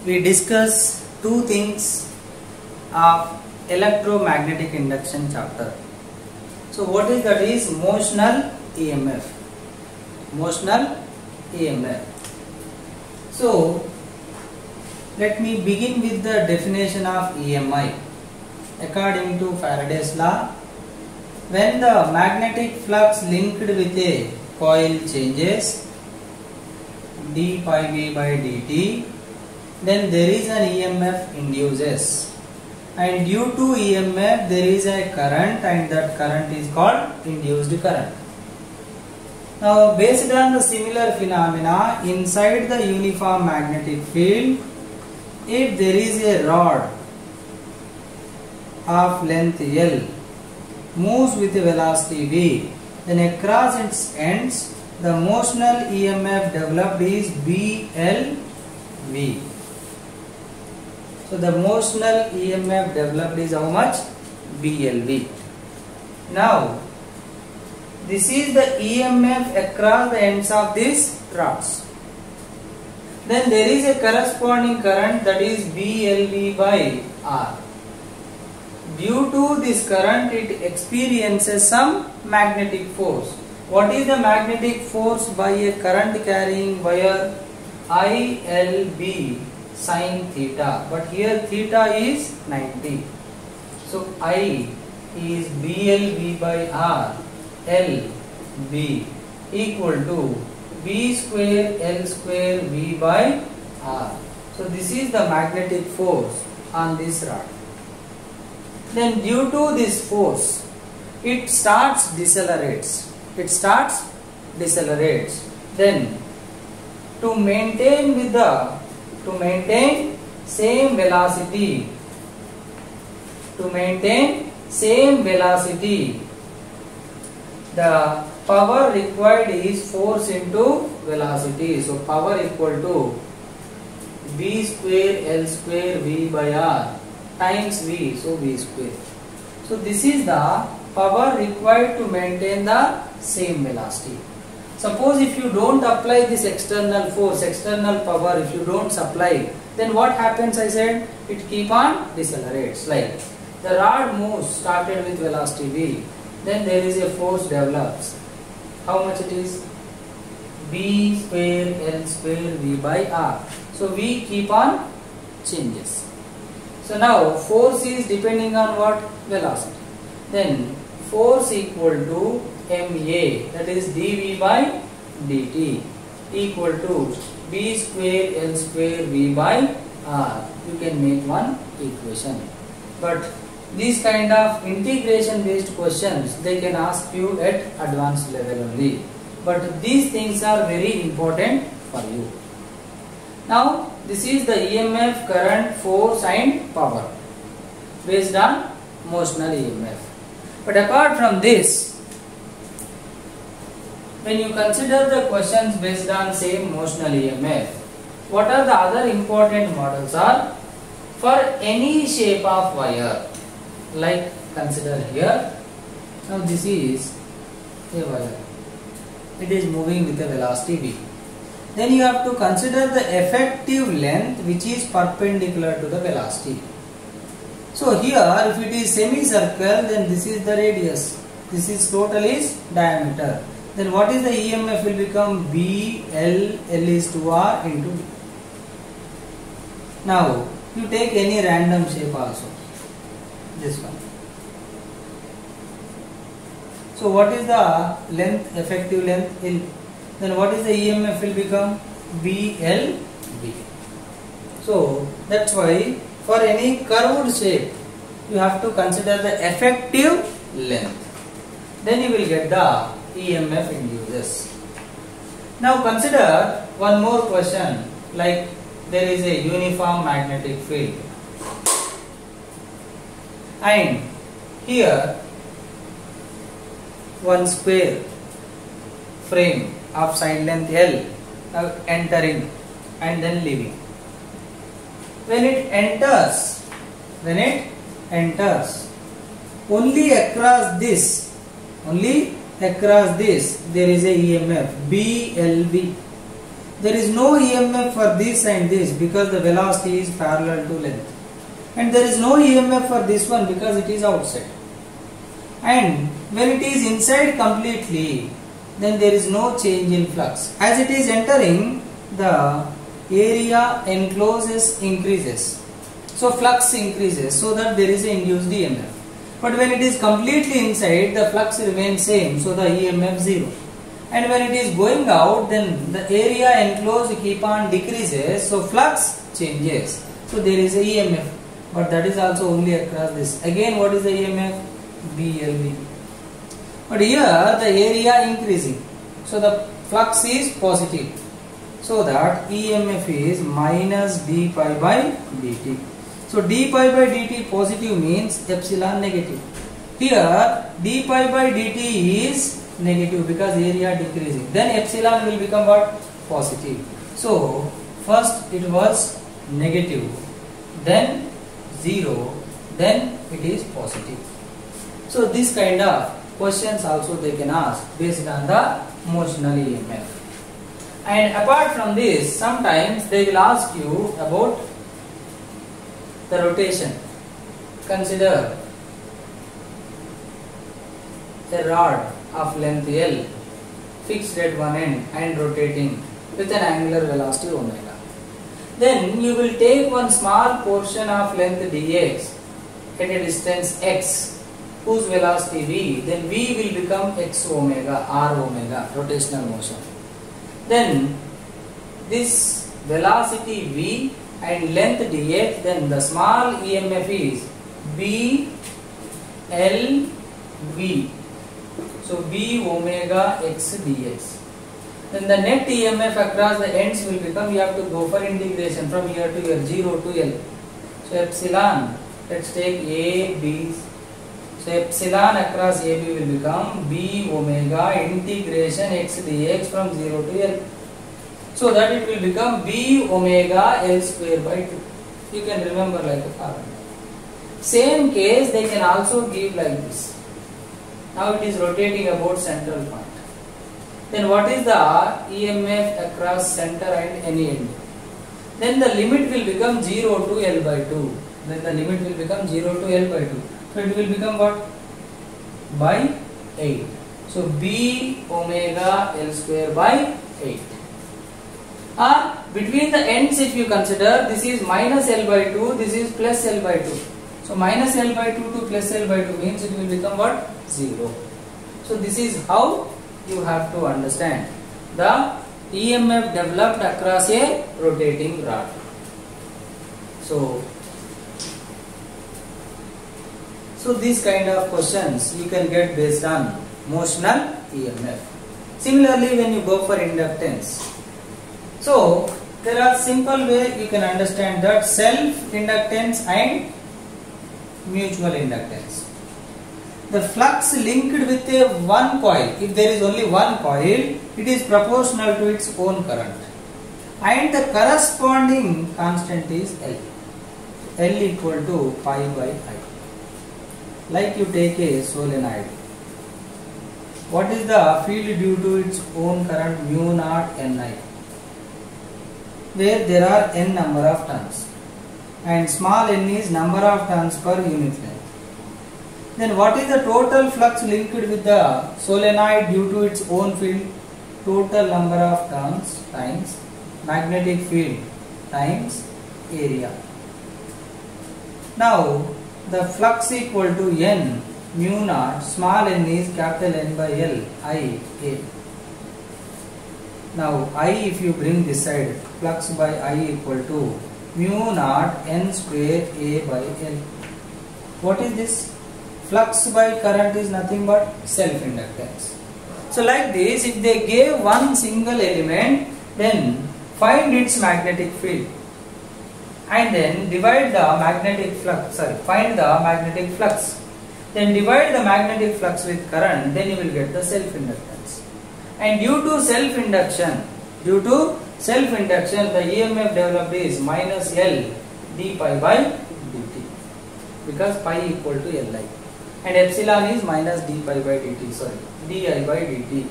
we discuss two things of electromagnetic induction chapter. So what is that? Is motional EMF. Motional EMF. So let me begin with the definition of EMI. According to Faraday's law, when the magnetic flux linked with a coil changes d pi v by dt, then there is an EMF induces, and due to EMF there is a current, and that current is called induced current. Now based on the similar phenomena inside the uniform magnetic field, if there is a rod of length L moves with a velocity v, then across its ends the motional EMF developed is BLV. So the motional EMF developed is how much? BLV. Now this is the EMF across the ends of these rods. Then there is a corresponding current, that is BLV by R. Due to this current, it experiences some magnetic force. What is the magnetic force by a current carrying wire? ILB sin theta, but here theta is 90. So I is BLV by R, LB equal to B square L square V by R. So this is the magnetic force on this rod. Then due to this force, it starts decelerates. Then to maintain same velocity, the power required is force into velocity. So power equal to B square L square V by R times V, so V square. So this is the power required to maintain the same velocity. Suppose if you don't apply this external force, external power, if you don't supply, then what happens? I said it keep on decelerates. Like the rod moves, started with velocity V, then there is a force develops. How much it is? B square L square V by R. So V keep on changes. So now force is depending on what? Velocity. Then force equal to MA, that is dV by dt, equal to B square L square V by R. You can make one equation. But these kind of integration based questions, they can ask you at advanced level only. But these things are very important for you. Now this is the EMF, current, force and power based on motional EMF. But apart from this, when you consider the questions based on same motional EMF, what are the other important models are? For any shape of wire, like consider here, now this is a wire, it is moving with a velocity v. Then you have to consider the effective length which is perpendicular to the velocity. So here if it is semicircle, then this is the radius, this is total is diameter. Then what is the EMF will become? B, L, L is to R into B. Now you take any random shape also, this one. So what is the length, effective length? L. Then what is the EMF will become? BLB. So that's why for any curved shape you have to consider the effective length. Then you will get the EMF induces. Now consider one more question, like there is a uniform magnetic field and here one square frame of side length L entering and then leaving. When it enters, only across this there is a EMF BLV. there is no EMF for this and this because the velocity is parallel to length, and there is no EMF for this one because it is outside. And when it is inside completely, then there is no change in flux. As it is entering, the area encloses increases, so flux increases, so that there is an induced EMF. But when it is completely inside, the flux remains same, so the EMF 0. And when it is going out, then the area enclosed keep on decreases, so flux changes. So there is a EMF, but that is also only across this. Again, what is the EMF? BLV. But here the area increasing, so the flux is positive, so that EMF is minus d pi by dt. So d pi by dt positive means epsilon negative. Here d pi by dt is negative because area decreasing. Then epsilon will become what? Positive. So first it was negative, then 0, then it is positive. So this kind of questions also they can ask based on the motional EMF. And apart from this, sometimes they will ask you about the rotation. Consider a rod of length L fixed at one end and rotating with an angular velocity omega. Then you will take one small portion of length dx at a distance x whose velocity v, then v will become x omega, r omega, rotational motion. Then this velocity v and length dx, then the small EMF is b l v. So b omega x dx. Then the net EMF across the ends will become, you have to go for integration from here to here, 0 to L. So epsilon, let's take a b. So epsilon across AB will become b omega integration x dx from 0 to L. So that it will become b omega L square by 2. You can remember like a formula. Same case they can also give like this. Now it is rotating about central point. Then what is the EMF across center and any end? Then the limit will become 0 to L by 2. Then the limit will become 0 to L by 2. So it will become what? By 8. So b omega L square by 8. Between the ends, if you consider, this is minus L by 2, this is plus L by 2. So minus L by 2 to plus L by 2 means it will become what? 0. So this is how you have to understand the EMF developed across a rotating rod. So these kind of questions you can get based on motional EMF. Similarly, when you go for inductance, so there are simple way you can understand that self-inductance and mutual inductance. The flux linked with a one coil, if there is only one coil, it is proportional to its own current, and the corresponding constant is L. L equal to pi by I. Like you take a solenoid. What is the field due to its own current? Mu naught Ni, where there are n number of turns, and small n is number of turns per unit length. Then what is the total flux linked with the solenoid due to its own field? Total number of turns times magnetic field times area. Now the flux equal to n mu naught, small n is capital N by L, I, A. Now I, if you bring this side, flux by I equal to mu naught n square A by L. What is this? Flux by current is nothing but self-inductance. So like this, if they gave one single element, then find its magnetic field and then divide the magnetic flux, find the magnetic flux. Then divide the magnetic flux with current, then you will get the self-inductance. And due to self-induction, the EMF developed is minus L d pi by dt, because pi equal to Li, and epsilon is minus d pi by dt, di by dt.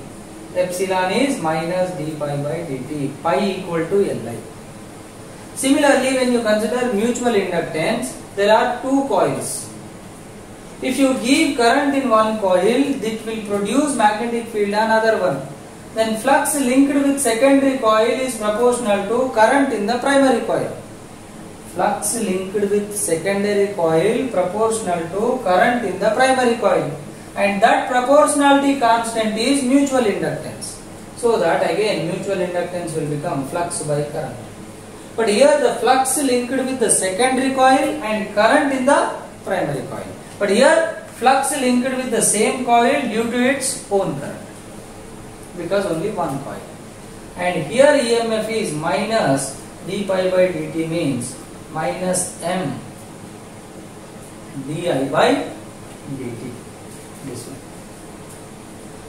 epsilon is minus d pi by dt, pi equal to Li. Similarly, when you consider mutual inductance, there are two coils. If you give current in one coil, it will produce magnetic field on other one. Then flux linked with secondary coil is proportional to current in the primary coil. Flux linked with secondary coil proportional to current in the primary coil. And that proportionality constant is mutual inductance. So that again mutual inductance will become flux by current. But here the flux linked with the secondary coil and current in the primary coil. But here flux linked with the same coil due to its own current, because only one coil. And here EMF is minus d pi by dt, means minus m di by dt. This one.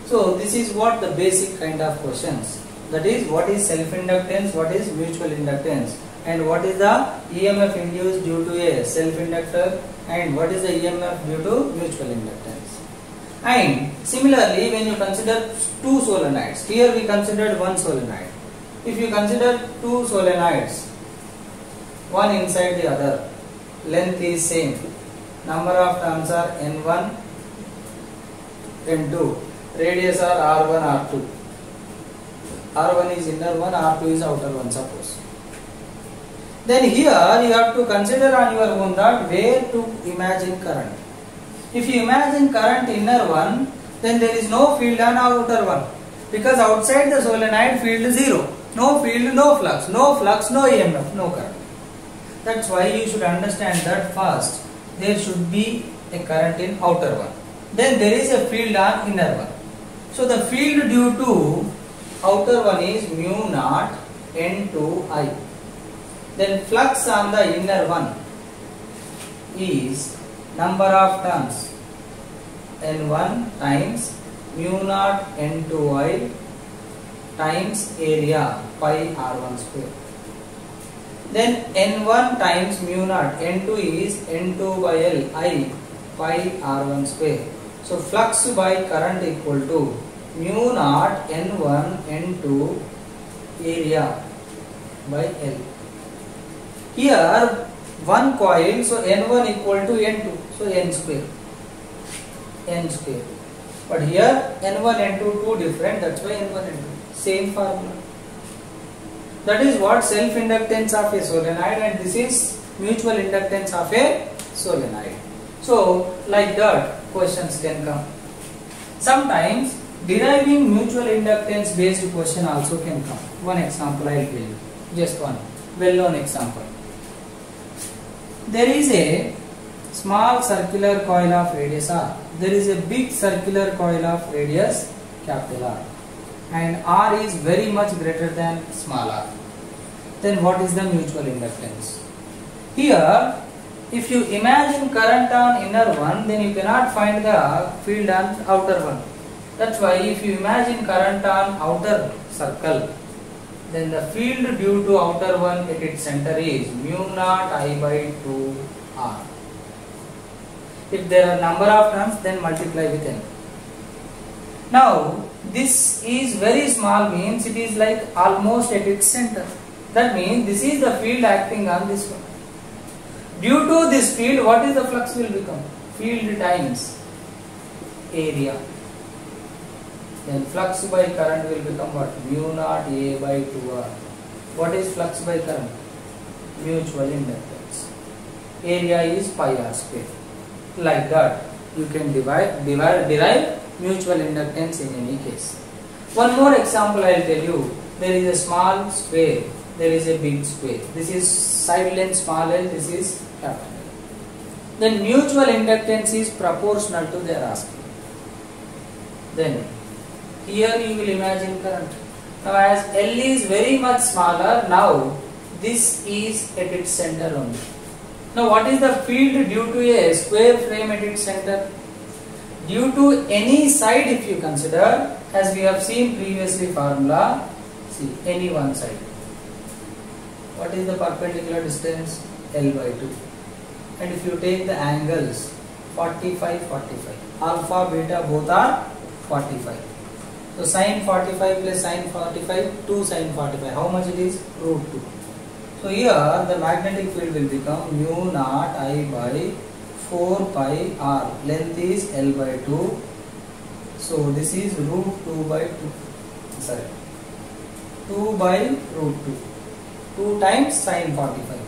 So this is what the basic kind of questions. That is, what is self-inductance, what is mutual inductance, and what is the EMF induced due to a self-inductor, and what is the EMF due to mutual inductance. And similarly, when you consider two solenoids, here we considered one solenoid. If you consider two solenoids, one inside the other, length is same, number of turns are N1, N2, radius are R1, R2. R1 is inner one, R2 is outer one, suppose. Then here you have to consider on your own that where to imagine current. If you imagine current inner one, then there is no field on outer one, because outside the solenoid field is zero. No field, no flux, no EMF, no current. That's why you should understand that first there should be a current in outer one. Then there is a field on inner one. So the field due to outer one is mu naught N2I. Then flux on the inner one is number of turns N1 times mu naught N2I times area pi R1 square. Then N1 times mu naught N2 is N2 by L I pi R1 square. So flux by current equal to mu naught N1 N2 area by L. Here one coil, so N1 equal to N2, so N square. But here N1 N2 two different, that's why N1 N2. Same formula. That is what self-inductance of a solenoid, and this is mutual inductance of a solenoid. So like that questions can come. Sometimes deriving mutual inductance based question also can come. One example I will tell you. Just one well-known example. There is a small circular coil of radius R. There is a big circular coil of radius capital R. And R is very much greater than small r. Then what is the mutual inductance? Here, if you imagine current on inner one, then you cannot find the field on outer one. That's why if you imagine current on outer circle, then the field due to outer one at its center is mu naught I by 2 R. If there are number of turns, then multiply with n. Now, this is very small, means it is like almost at its center. That means this is the field acting on this one. Due to this field, what is the flux will become? Field times area. Then flux by current will become what? Mu naught A by 2R. What is flux by current? Mutual inductance. Area is pi R square. Like that, you can derive mutual inductance in any case. One more example I will tell you. There is a small square, there is a big square. This is side length small l, this is capital L. Then mutual inductance is proportional to their asking. Then here you will imagine current. Now as L is very much smaller, now this is at its center only. Now what is the field due to a square frame at its center? Due to any side, if you consider, as we have seen previously formula, see any one side. What is the perpendicular distance? L by 2. And if you take the angles 45, 45, alpha, beta both are 45. So sin 45 plus sin 45, 2 sin 45. How much it is? Root 2. So here the magnetic field will become mu naught I by 4 pi r. Length is L by 2. So this is root 2 by 2. Sorry. 2 by root 2. 2 times sin 45.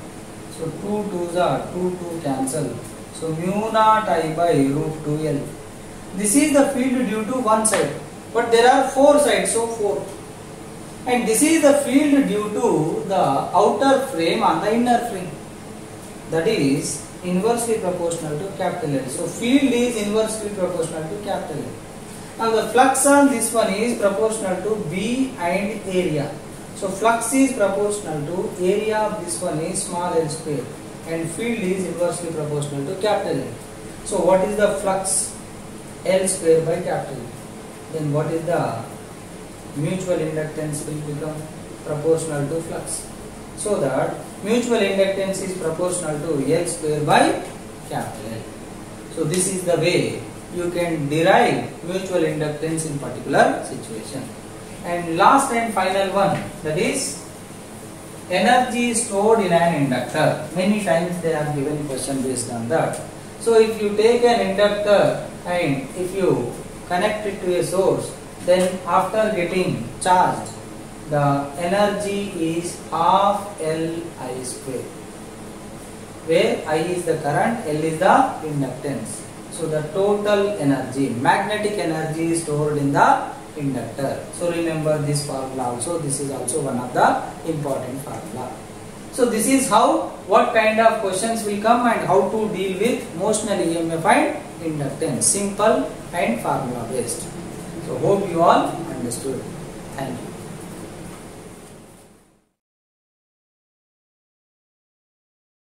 So 2 2s are 2 2 cancel. So mu naught I by root 2L. This is the field due to one side. But there are 4 sides, so 4. And this is the field due to the outer frame and the inner frame. That is inversely proportional to capital L. So field is inversely proportional to capital L. Now the flux on this one is proportional to B and area. So flux is proportional to area of this one is small l square, and field is inversely proportional to capital L. So what is the flux? L square by capital L. Then what is the mutual inductance will become proportional to flux. So that mutual inductance is proportional to L square by capital L. So this is the way you can derive mutual inductance in particular situation. And last and final one, that is energy stored in an inductor. Many times they are given question based on that. So if you take an inductor and if you connect it to a source, then after getting charged, the energy is half Li square, where I is the current, L is the inductance. So the total energy, magnetic energy is stored in the inductor. So remember this formula also. This is also one of the important formula. So this is how, what kind of questions will come and how to deal with motional EMF and inductance. Simple and formula based. So hope you all understood. Thank you.